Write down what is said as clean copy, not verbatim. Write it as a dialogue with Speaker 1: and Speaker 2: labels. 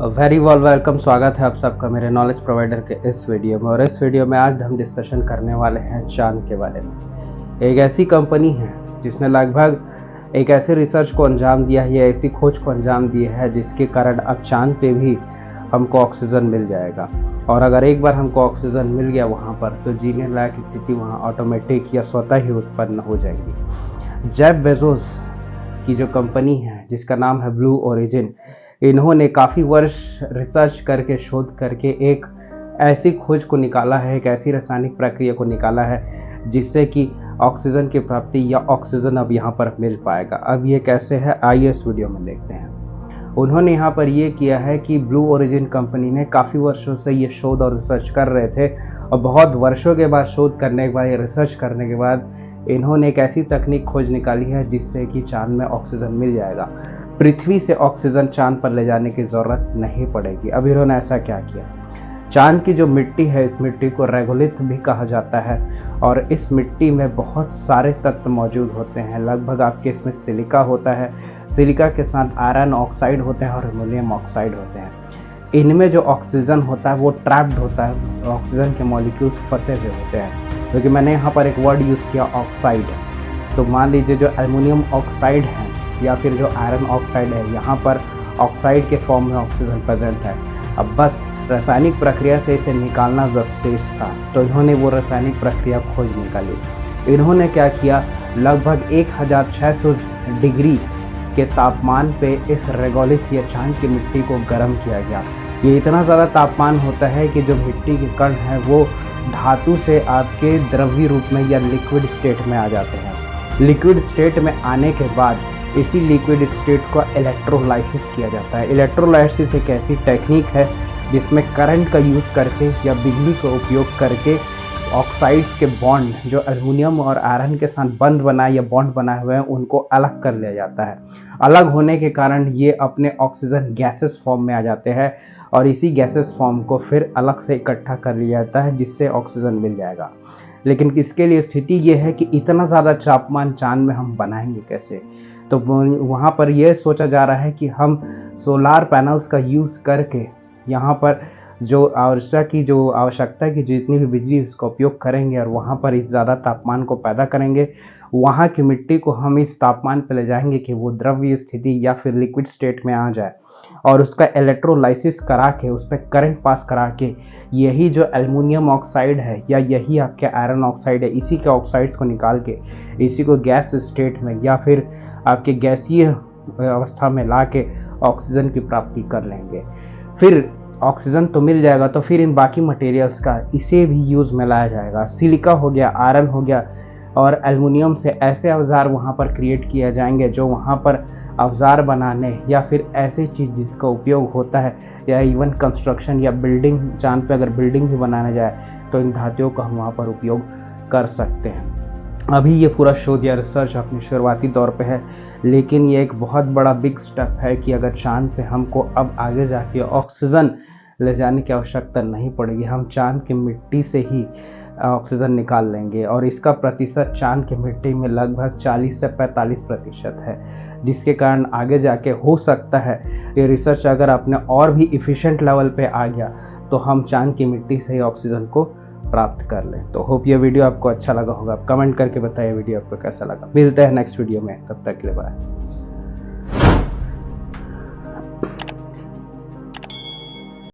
Speaker 1: Very welcome. स्वागत है आप सबका मेरे नॉलेज प्रोवाइडर के इस वीडियो में। और इस वीडियो में आज हम डिस्कशन करने वाले हैं चांद के बारे में। एक ऐसी कंपनी है जिसने लगभग एक ऐसे रिसर्च को अंजाम दिया है या ऐसी खोज को अंजाम दिया है जिसके कारण अब चांद पे भी हमको ऑक्सीजन मिल जाएगा। और अगर एक बार हमको ऑक्सीजन मिल गया वहाँ पर तो जीने लायक स्थिति वहाँ ऑटोमेटिक या स्वतः ही उत्पन्न हो जाएगी। जेफ बेजोस की जो कंपनी है जिसका नाम है ब्लू ओरिजिन, इन्होंने काफ़ी वर्ष रिसर्च करके शोध करके एक ऐसी खोज को निकाला है, एक ऐसी रासायनिक प्रक्रिया को निकाला है जिससे कि ऑक्सीजन की प्राप्ति या ऑक्सीजन अब यहाँ पर मिल पाएगा। अब ये कैसे है आइए इस वीडियो में देखते हैं। उन्होंने यहाँ पर ये किया है कि ब्लू ओरिजिन कंपनी ने काफ़ी वर्षों से ये शोध और रिसर्च कर रहे थे और बहुत वर्षों के बाद शोध करने के बाद या रिसर्च करने के बाद इन्होंने एक ऐसी तकनीक खोज निकाली है जिससे कि चांद में ऑक्सीजन मिल जाएगा। पृथ्वी से ऑक्सीजन चांद पर ले जाने की ज़रूरत नहीं पड़ेगी। अब इन्होंने ऐसा क्या किया, चांद की जो मिट्टी है इस मिट्टी को रेगोलिथ भी कहा जाता है और इस मिट्टी में बहुत सारे तत्व मौजूद होते हैं। लगभग आपके इसमें सिलिका होता है, सिलिका के साथ आयरन ऑक्साइड होते हैं और एल्युमिनियम ऑक्साइड होते हैं। इनमें जो ऑक्सीजन होता है वो ट्रैप्ड होता है, ऑक्सीजन के मॉलिक्यूल्स फंसे हुए होते हैं। क्योंकि मैंने यहाँ पर एक वर्ड यूज़ किया ऑक्साइड, तो मान लीजिए जो एल्युमिनियम ऑक्साइड है या फिर जो आयरन ऑक्साइड है, यहाँ पर ऑक्साइड के फॉर्म में ऑक्सीजन प्रेजेंट है। अब बस रासायनिक प्रक्रिया से इसे निकालना शेष था, तो इन्होंने वो रासायनिक प्रक्रिया खोज निकाली। इन्होंने क्या किया, लगभग 1600 डिग्री के तापमान पे इस रेगोलिथ या चांद की मिट्टी को गर्म किया गया। ये इतना ज़्यादा तापमान होता है कि जो मिट्टी के कण हैं वो धातु से आपके द्रव्य रूप में या लिक्विड स्टेट में आ जाते हैं। लिक्विड स्टेट में आने के बाद इसी लिक्विड स्टेट को इलेक्ट्रोलाइसिस किया जाता है। इलेक्ट्रोलाइसिस एक ऐसी टेक्निक है जिसमें करंट का यूज़ करके या बिजली का उपयोग करके ऑक्साइड्स के बॉन्ड जो एल्युमिनियम और आयरन के साथ बंध बनाए या बॉन्ड बनाए हुए हैं उनको अलग कर लिया जाता है। अलग होने के कारण ये अपने ऑक्सीजन गैसेस फॉर्म में आ जाते हैं और इसी गैसेस फॉर्म को फिर अलग से इकट्ठा कर लिया जाता है जिससे ऑक्सीजन मिल जाएगा। लेकिन इसके लिए स्थिति ये है कि इतना ज़्यादा तापमान चांद में हम बनाएंगे कैसे। तो वहाँ पर यह सोचा जा रहा है कि हम सोलार पैनल्स का यूज़ करके यहाँ पर जो आवश्यकता की जितनी भी बिजली उसका उपयोग करेंगे और वहाँ पर इस ज़्यादा तापमान को पैदा करेंगे। वहाँ की मिट्टी को हम इस तापमान पर ले जाएंगे कि वो द्रव्य स्थिति या फिर लिक्विड स्टेट में आ जाए और उसका इलेक्ट्रोलाइसिस करा के उस पर करंट पास करा के यही जो एल्युमिनियम ऑक्साइड है या यही आपके आयरन ऑक्साइड है, इसी के ऑक्साइड्स को निकाल के इसी को गैस स्टेट में या फिर आपके गैसीय अवस्था में ला के ऑक्सीजन की प्राप्ति कर लेंगे। फिर ऑक्सीजन तो मिल जाएगा तो फिर इन बाकी मटेरियल्स का इसे भी यूज़ में लाया जाएगा। सिलिका हो गया, आयरन हो गया और एल्युमिनियम से ऐसे औजार वहाँ पर क्रिएट किए जाएंगे जो वहाँ पर औजार बनाने या फिर ऐसी चीज़ जिसका उपयोग होता है या इवन कंस्ट्रक्शन या बिल्डिंग, चांद पे अगर बिल्डिंग भी बनाना जाए तो इन धातुओं का हम वहाँ पर उपयोग कर सकते हैं। अभी ये पूरा शोध या रिसर्च अपने शुरुआती दौर पे है, लेकिन ये एक बहुत बड़ा बिग स्टेप है कि अगर चांद पे हमको अब आगे जाके ऑक्सीजन ले जाने की आवश्यकता नहीं पड़ेगी। हम चांद की मिट्टी से ही ऑक्सीजन निकाल लेंगे और इसका प्रतिशत चांद की मिट्टी में लगभग 40 से 45% है, जिसके कारण आगे जाके हो सकता है ये रिसर्च अगर अपने और भी इफ़िशिएंट लेवल पे आ गया तो हम चांद की मिट्टी से ही ऑक्सीजन को प्राप्त कर लें। तो होप ये वीडियो आपको अच्छा लगा होगा। कमेंट करके बताइए वीडियो आपको कैसा लगा। मिलते हैं नेक्स्ट वीडियो में, तब तक के लिए बाय।